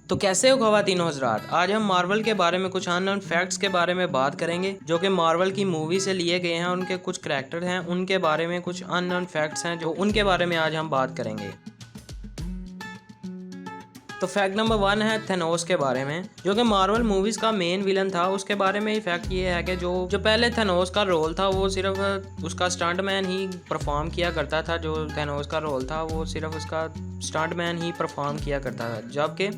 तो कैसे हो ख़वातीनो हज़रात, आज हम मार्वल के बारे में कुछ अननोन फैक्ट्स के बारे में बात करेंगे जो कि मार्वल की मूवी से लिए गए हैं। उनके कुछ करैक्टर हैं, उनके बारे में कुछ अननोन फैक्ट्स हैं जो उनके बारे में आज हम बात करेंगे। तो फैक्ट नंबर 1 है थेनोस के बारे में, जो कि मार्वल मूवीज़ का मेन विलन था। उसके बारे में फैक्ट ये है कि जो पहले थेनोस का रोल था वो सिर्फ उसका स्टंटमैन ही परफॉर्म किया करता था। जो थेनोस का रोल था वो सिर्फ उसका स्टंटमैन ही परफॉर्म किया करता था। जबकि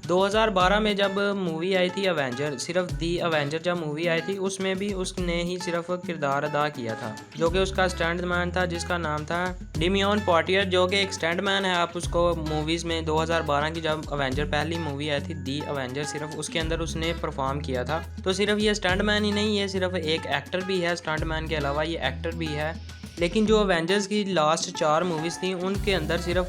2012 में जब मूवी आई थी अवेंजर, सिर्फ दी अवेंजर जब मूवी आई थी उसमें भी उसने ही सिर्फ किरदार अदा किया था, जो कि उसका स्टंटमैन था जिसका नाम था डेमियन पोर्टियर, जो कि एक स्टंटमैन है। आप उसको मूवीज़ में 2012 की जब अवेंजर पहली मूवी आई थी दी अवेंजर, सिर्फ उसके अंदर उसने परफॉर्म किया था। तो सिर्फ ये स्टंटमैन ही नहीं, ये सिर्फ एक एक्टर भी है। स्टंटमैन के अलावा ये एक्टर भी है। लेकिन जो अवेंजर्स की लास्ट 4 मूवीज़ थी उनके अंदर सिर्फ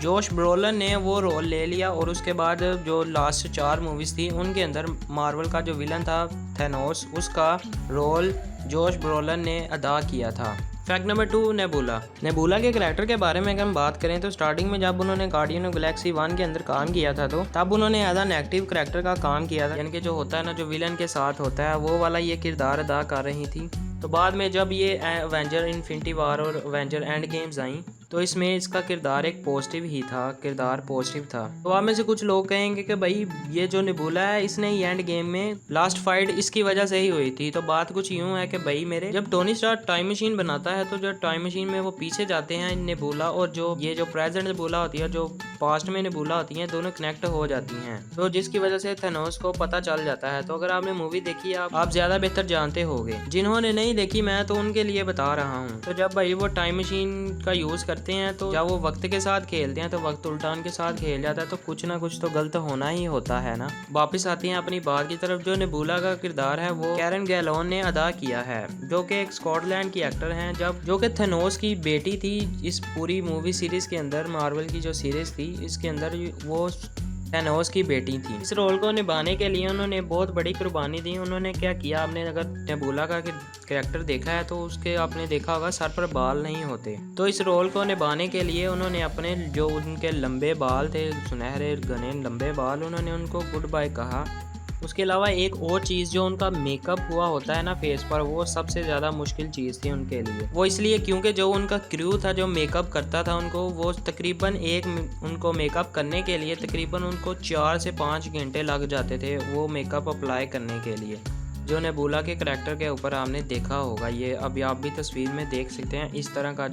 जोश ब्रोलन ने वो रोल ले लिया, और उसके बाद जो लास्ट 4 मूवीज़ थी उनके अंदर मार्वल का जो विलन था थेनोस, उसका रोल जोश ब्रोलन ने अदा किया था। फैक्ट नंबर 2 नेबुला के करैक्टर के बारे में अगर हम बात करें तो स्टार्टिंग में जब उन्होंने गार्डियन ऑफ गैलेक्सी 1 के अंदर काम किया था तो तब उन्होंने एज अ नेगेटिव करैक्टर का काम किया था, यानी कि जो होता है ना, जो विलन के साथ होता है, वो वाला ये किरदार अदा कर रही थी। तो बाद में जब ये अवेंजर इन्फिनिटी वॉर और अवेंजर एंड गेम्स आई तो इसमें इसका किरदार एक पॉजिटिव ही था, किरदार पॉजिटिव था। तो आप में से कुछ लोग कहेंगे कि भाई ये जो नेबुला है इसने ही एंड गेम में लास्ट फाइट इसकी वजह से ही हुई थी। तो बात कुछ यूँ है कि भाई मेरे जब टोनी स्टार्क टाइम मशीन बनाता है तो जो टाइम मशीन में वो पीछे जाते हैं नेबुला और जो ये जो प्रेजेंट नेबुला होती है, जो पास्ट में नेबुला होती हैं, दोनों कनेक्ट हो जाती हैं, तो जिसकी वजह से थेनोस को पता चल जाता है। तो अगर आपने मूवी देखी है आप ज़्यादा बेहतर जानते होंगे। जिन्होंने नहीं देखी मैं तो उनके लिए बता रहा हूँ। तो जब भाई वो टाइम मशीन का यूज़ करते हैं तो जब वो वक्त के साथ खेलते हैं तो वक्त उल्टान के साथ खेल जाता है, तो कुछ ना कुछ तो गलत होना ही होता है ना। वापस आते हैं अपनी बात की तरफ। जो नेबुला का किरदार है वो कैरन गैलोन ने अदा किया है, जो कि एक स्कॉटलैंड की एक्टर हैं, जो कि थेनोस की बेटी थी। इस पूरी मूवी सीरीज के अंदर, मार्वल की जो सीरीज थी इसके अंदर वो थेनोस की बेटी थी। इस रोल को निभाने के लिए उन्होंने बहुत बड़ी कुर्बानी दी। उन्होंने क्या किया, आपने अगर नेबुला का कैरेक्टर देखा है तो उसके आपने देखा होगा सर पर बाल नहीं होते। तो इस रोल को निभाने के लिए उन्होंने अपने जो उनके लंबे बाल थे, सुनहरे घने लंबे बाल, उन्होंने उनको गुड बाय कहा। उसके अलावा एक और चीज़ जो उनका मेकअप हुआ होता है ना फेस पर, वो सबसे ज़्यादा मुश्किल चीज़ थी उनके लिए। वो इसलिए क्योंकि जो उनका क्रू था जो मेकअप करता था उनको, वो तकरीबन उनको मेकअप करने के लिए तकरीबन उनको 4 से 5 घंटे लग जाते थे वो मेकअप अप्लाई करने के लिए। जो नेबुला के करैक्टर के ऊपर आपने देखा होगा, ये अभी आप भी तस्वीर में देख सकते हैं, इस तरह का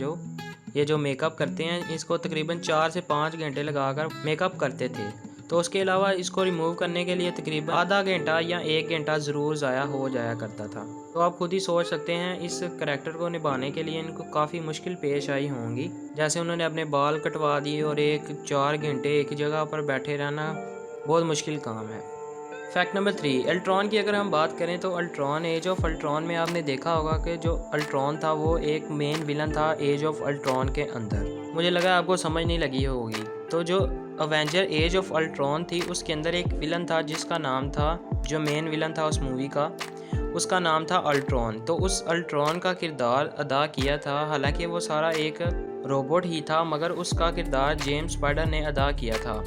ये जो मेकअप करते हैं इसको तकरीबन 4 से 5 घंटे लगाकर मेकअप करते थे। तो उसके अलावा इसको रिमूव करने के लिए तकरीबन आधा घंटा या 1 घंटा ज़रूर ज़ाया हो जाया करता था। तो आप खुद ही सोच सकते हैं इस करैक्टर को निभाने के लिए इनको काफ़ी मुश्किल पेश आई होंगी। जैसे उन्होंने अपने बाल कटवा दिए और 4 घंटे एक ही जगह पर बैठे रहना बहुत मुश्किल काम है। फैक्ट नंबर 3, अल्ट्रॉन की अगर हम बात करें तो अल्ट्रॉन, एज ऑफ अल्ट्रॉन में आपने देखा होगा कि जो अल्ट्रॉन था वो एक मेन विलन था एज ऑफ अल्ट्रॉन के अंदर। मुझे लगा आपको समझ नहीं लगी होगी। तो जो अवेंजर एज ऑफ अल्ट्रॉन थी उसके अंदर एक विलन था जिसका नाम था, जो मेन विलन था उस मूवी का, उसका नाम था अल्ट्रॉन। तो उस अल्ट्रॉन का किरदार अदा किया था, हालांकि वो सारा एक रोबोट ही था, मगर उसका किरदार जेम्स स्पाइडर ने अदा किया था।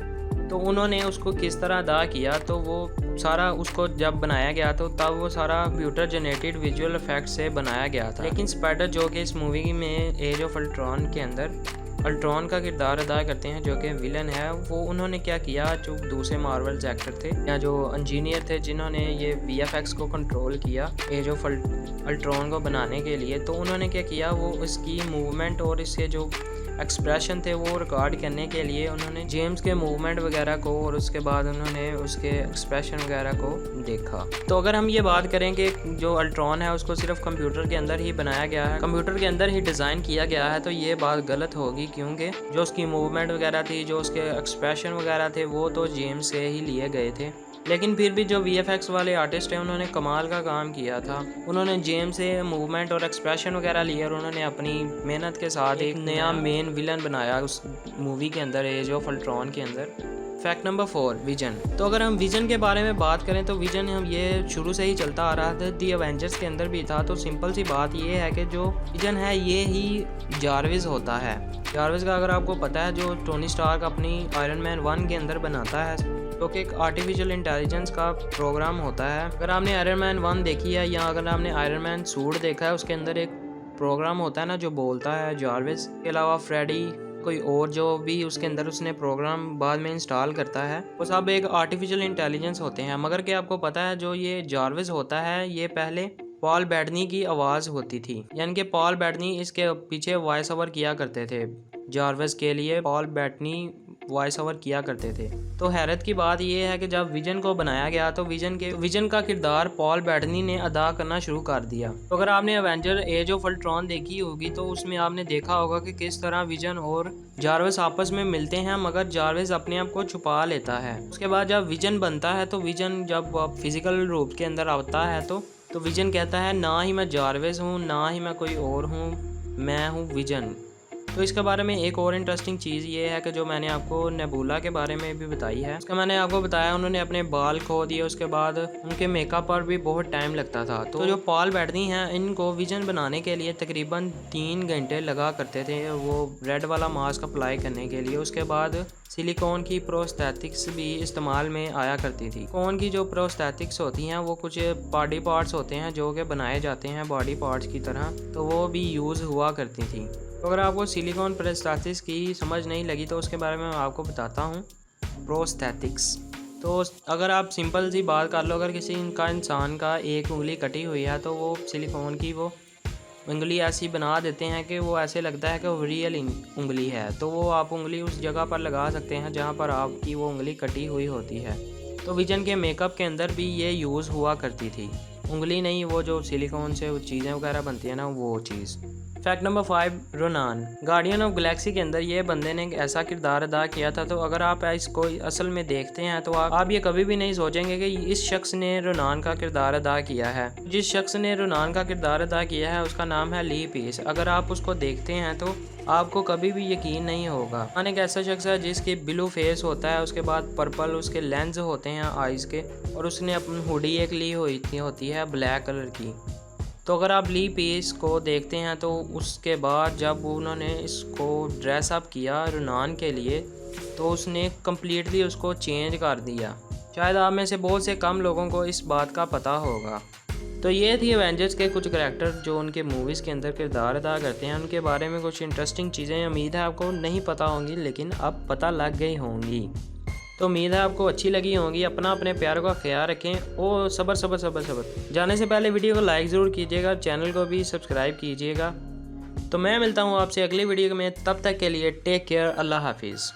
तो उन्होंने उसको किस तरह अदा किया, तो वो सारा उसको जब बनाया गया तो तब वो सारा कंप्यूटर जनरेटेड विजुअल इफेक्ट से बनाया गया था। लेकिन स्पाइडर जो कि इस मूवी में एज ऑफ अल्ट्रॉन के अंदर अल्ट्रॉन का किरदार अदा करते हैं, जो कि विलन है, वो उन्होंने क्या किया, जो दूसरे मार्वल्स एक्टर थे या जो इंजीनियर थे जिन्होंने ये VFX को कंट्रोल किया एज ऑफ अल्ट्रॉन को बनाने के लिए, तो उन्होंने क्या किया, वो इसकी मूवमेंट और इसके जो एक्सप्रेशन थे वो रिकॉर्ड करने के लिए उन्होंने जेम्स के मूवमेंट वगैरह को और उसके बाद उन्होंने उसके एक्सप्रेशन वगैरह को देखा। तो अगर हम ये बात करें कि जो अल्ट्रॉन है उसको सिर्फ कंप्यूटर के अंदर ही बनाया गया है, कंप्यूटर के अंदर ही डिज़ाइन किया गया है, तो ये बात गलत होगी, क्योंकि जो उसकी मूवमेंट वगैरह थी, जो उसके एक्सप्रेशन वगैरह थे, वो तो जेम्स से ही लिए गए थे। लेकिन फिर भी जो VFX वाले आर्टिस्ट हैं उन्होंने कमाल का काम किया था। उन्होंने जेम्स से मूवमेंट और एक्सप्रेशन वगैरह लिए और उन्होंने अपनी मेहनत के साथ एक नया मेन विलन बनाया उस मूवी के अंदर, एज ऑफ अल्ट्रॉन के अंदर। Fact number 4, vision. तो अगर हम विजन के बारे में बात करें तो विजन हम ये शुरू से ही चलता आ रहा था, दी एवेंजर्स के अंदर भी था। तो सिंपल सी बात ये है कि जो विजन है ये ही जारविस होता है। जारविस का अगर आपको पता है, जो टोनी स्टार्क अपनी आयरन मैन 1 के अंदर बनाता है, जो कि एक आर्टिफिशियल इंटेलिजेंस का प्रोग्राम होता है। अगर आपने आयरन मैन 1 देखी है या अगर आपने आयरन मैन सूट देखा है, उसके अंदर एक प्रोग्राम होता है ना जो बोलता है जारविस। के अलावा फ्रेडी कोई और जो भी उसके अंदर उसने प्रोग्राम बाद में इंस्टॉल करता है, वो सब एक आर्टिफिशियल इंटेलिजेंस होते हैं। मगर क्या आपको पता है जो ये जारविस होता है ये पहले पॉल बेटनी की आवाज़ होती थी, यानी कि पॉल बेटनी इसके पीछे वॉइस ओवर किया करते थे। जारविस के लिए पॉल बेटनी वॉइस ओवर किया करते थे। तो हैरत की बात यह है कि जब विजन को बनाया गया तो विजन का किरदार पॉल बेटनी ने अदा करना शुरू कर दिया। तो अगर आपने एवेंजर एज ऑफ अल्ट्रॉन देखी होगी तो उसमें आपने देखा होगा कि किस तरह विजन और जारविस आपस में मिलते हैं, मगर जारविस अपने आप को छुपा लेता है। उसके बाद जब विजन बनता है तो विजन जब फिजिकल रूप के अंदर आता है तो विजन कहता है ना ही मैं जारविस हूँ ना ही मैं कोई और हूँ, मैं हूँ विजन। तो इसके बारे में एक और इंटरेस्टिंग चीज़ ये है कि जो मैंने आपको नेबुला के बारे में भी बताई है, उसका मैंने आपको बताया उन्होंने अपने बाल खो दिए, उसके बाद उनके मेकअप पर भी बहुत टाइम लगता था। तो जो पॉल बेटनी हैं इनको विजन बनाने के लिए तकरीबन 3 घंटे लगा करते थे वो रेड वाला मास्क अप्लाई करने के लिए। उसके बाद सिलिकॉन की प्रोस्थेटिक्स भी इस्तेमाल में आया करती थी। कौन की जो प्रोस्थेटिक्स होती हैं वो कुछ बॉडी पार्ट्स होते हैं जो कि बनाए जाते हैं बॉडी पार्ट्स की तरह, तो वो भी यूज़ हुआ करती थी। तो अगर आपको सिलिकॉन प्रोस्थेटिक्स की समझ नहीं लगी तो उसके बारे में मैं आपको बताता हूँ। प्रोस्थेटिक्स तो अगर आप सिंपल सी बात कर लो, अगर किसी इंसान का एक उंगली कटी हुई है तो वो सिलिकॉन की वो उंगली ऐसी बना देते हैं कि वो ऐसे लगता है कि वो रियल उंगली है। तो वो आप उंगली उस जगह पर लगा सकते हैं जहाँ पर आपकी वो उंगली कटी हुई होती है। तो विजन के मेकअप के अंदर भी ये यूज़ हुआ करती थी, उंगली नहीं, वो जो सिलिकॉन से चीज़ें वगैरह बनती है ना वो चीज़। Fact number 5, Ronan. Guardian of Galaxy के अंदर ये बंदे ने एक ऐसा किरदार अदा किया था। तो अगर आप इसको असल में देखते हैं तो आप ये कभी भी नहीं सोचेंगे कि इस शख्स ने रोनान का किरदार अदा किया है। जिस शख्स ने रोनान का किरदार अदा किया है उसका नाम है ली पीस। अगर आप उसको देखते हैं तो आपको कभी भी यकीन नहीं होगा। रोनान एक ऐसा शख्स है जिसकी ब्लू फेस होता है, उसके बाद पर्पल उसके लेंस होते हैं आइज़ के, और उसने अपनी हुडी एक ली हुई होती है ब्लैक कलर की। तो अगर आप ली पीस को देखते हैं तो उसके बाद जब उन्होंने इसको ड्रेस अप किया रोनान के लिए तो उसने कम्प्लीटली उसको चेंज कर दिया। शायद आप में से बहुत से कम लोगों को इस बात का पता होगा। तो ये थी एवेंजर्स के कुछ करैक्टर जो उनके मूवीज़ के अंदर किरदार अदा करते हैं। उनके बारे में कुछ इंटरेस्टिंग चीज़ें उम्मीद है आपको नहीं पता होंगी, लेकिन अब पता लग गई होंगी। तो उम्मीद है आपको अच्छी लगी होंगी। अपने प्यार का ख्याल रखें। ओ सबर जाने से पहले वीडियो को लाइक ज़रूर कीजिएगा, चैनल को भी सब्सक्राइब कीजिएगा। तो मैं मिलता हूँ आपसे अगली वीडियो में, तब तक के लिए टेक केयर, अल्लाह हाफिज़।